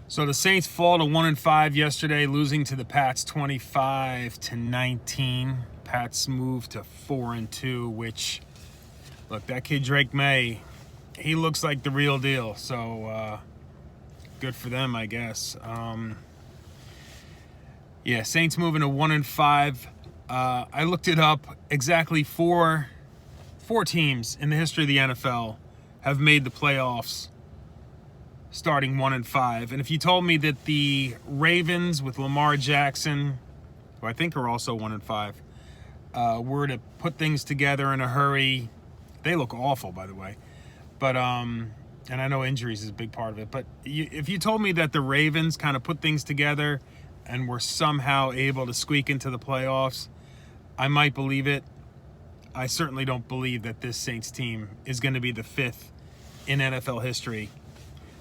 So the Saints fall to 1-5 yesterday, losing to the Pats 25-19. Pats move to 4-2, which, look, that kid Drake May, he looks like the real deal. So good for them, I guess. Saints moving to 1-5. I looked it up. Exactly four teams in the history of the NFL have made the playoffs starting 1-5. And if you told me that the Ravens with Lamar Jackson, who I think are also 1-5, were to put things together in a hurry, they look awful, by the way. But and I know injuries is a big part of it. But if you told me that the Ravens kind of put things together and were somehow able to squeak into the playoffs, I might believe it. I certainly don't believe that this Saints team is going to be the fifth in NFL history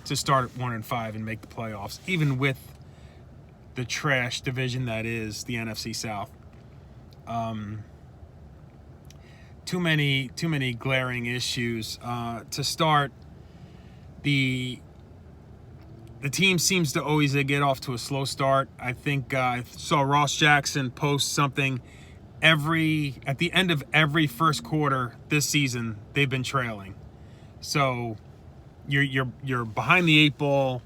to start at 1-5 and make the playoffs, even with the trash division that is the NFC South. Too many glaring issues. To start, the team seems to always get off to a slow start. I think I saw Ross Jackson post something at the end of every first quarter this season. They've been trailing, so you're behind the eight ball,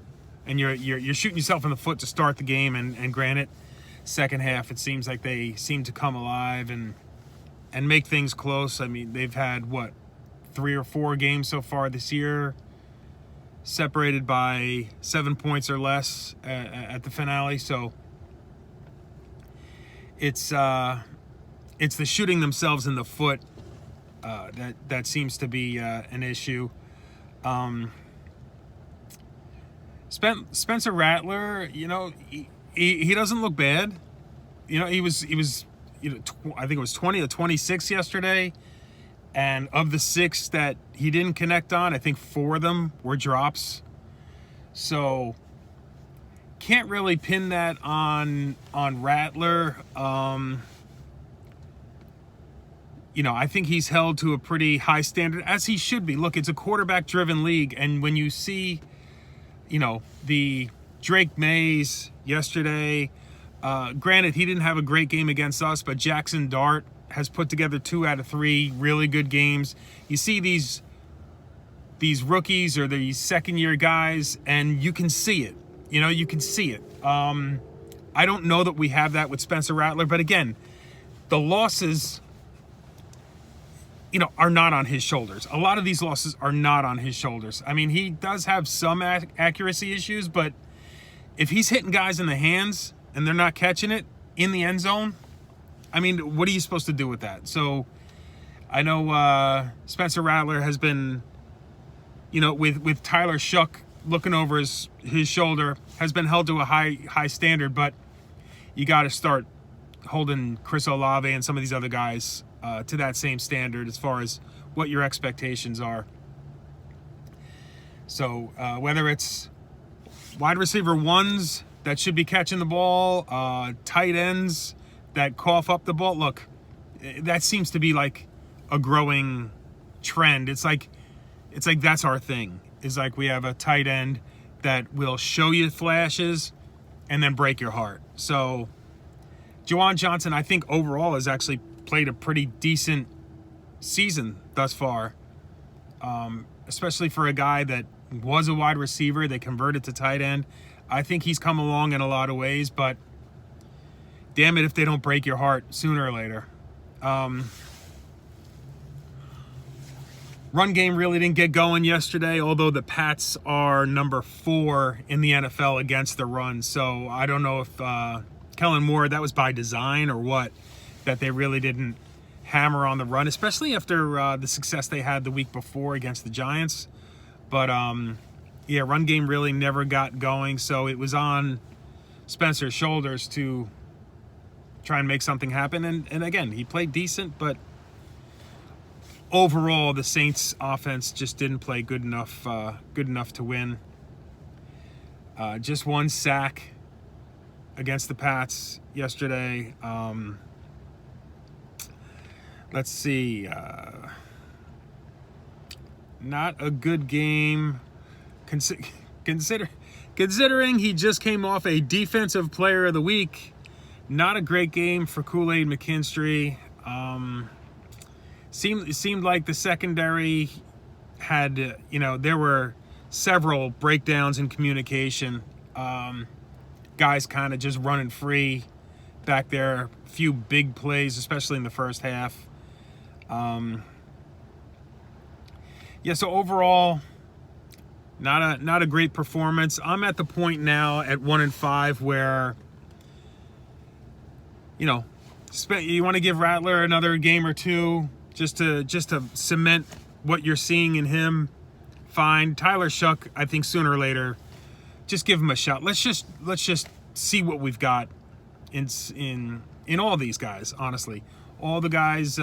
and you're shooting yourself in the foot to start the game. And granted, second half it seems like they seem to come alive and make things close. I mean, they've had 3 or 4 games so far this year separated by 7 points or less at the finale. So it's the shooting themselves in the foot that seems to be an issue. Spencer Rattler, he doesn't look bad. He was I think it was 20 or 26 yesterday, and of the 6 that he didn't connect on, I think 4 of them were drops. So can't really pin that on Rattler. I think he's held to a pretty high standard, as he should be. Look, it's a quarterback-driven league, and when you see, the Drake Mays yesterday, granted, he didn't have a great game against us, but Jackson Dart has put together 2 out of 3 really good games. You see these rookies or these second-year guys, and you can see it. You can see it. I don't know that we have that with Spencer Rattler, but again, the losses are not on his shoulders. A lot of these losses are not on his shoulders. I mean, he does have some accuracy issues, but if he's hitting guys in the hands and they're not catching it in the end zone, I mean, what are you supposed to do with that? So I know Spencer Rattler has been, with Tyler Shuck looking over his shoulder, has been held to a high standard, but you got to start holding Chris Olave and some of these other guys to that same standard as far as what your expectations are. So whether it's wide receiver ones that should be catching the ball, tight ends that cough up the ball, look, that seems to be like a growing trend. It's like that's our thing. It's like we have a tight end that will show you flashes and then break your heart. So Juwan Johnson, I think overall has actually played a pretty decent season thus far, especially for a guy that was a wide receiver. They converted to tight end. I think he's come along in a lot of ways, but damn it if they don't break your heart sooner or later. Run game really didn't get going yesterday, although the Pats are number 4 in the NFL against the run. So I don't know if Kellen Moore, that was by design or what, that they really didn't hammer on the run, especially after the success they had the week before against the Giants. But run game really never got going, so it was on Spencer's shoulders to try and make something happen. And again, he played decent, but overall the Saints offense just didn't play good enough to win. Just 1 sack against the Pats yesterday. Let's see. Not a good game. Consider considering he just came off a Defensive Player of the Week. Not a great game for Kool-Aid McKinstry. Seemed like the secondary had, there were several breakdowns in communication. Guys kind of just running free back there. A few big plays, especially in the first half. So overall, not a great performance. I'm at the point now at 1-5 where, you want to give Rattler another game or two just to cement what you're seeing in him. Fine. Tyler Shough, I think sooner or later, just give him a shot. Let's just see what we've got in all these guys. Honestly, all the guys,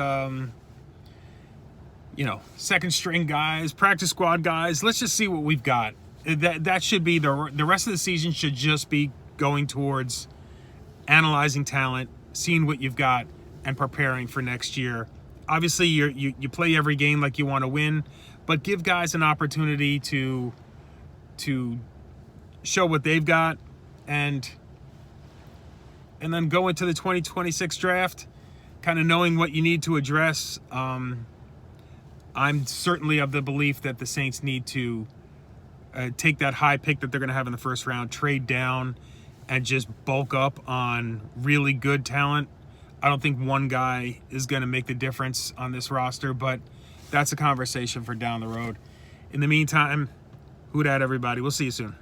second string guys, practice squad guys. Let's just see what we've got. That should be the rest of the season should just be going towards analyzing talent, seeing what you've got, and preparing for next year. Obviously, you play every game like you want to win, but give guys an opportunity to show what they've got, and then go into the 2026 draft, kind of knowing what you need to address. I'm certainly of the belief that the Saints need to take that high pick that they're going to have in the first round, trade down, and just bulk up on really good talent. I don't think one guy is going to make the difference on this roster, but that's a conversation for down the road. In the meantime, who dat, everybody. We'll see you soon.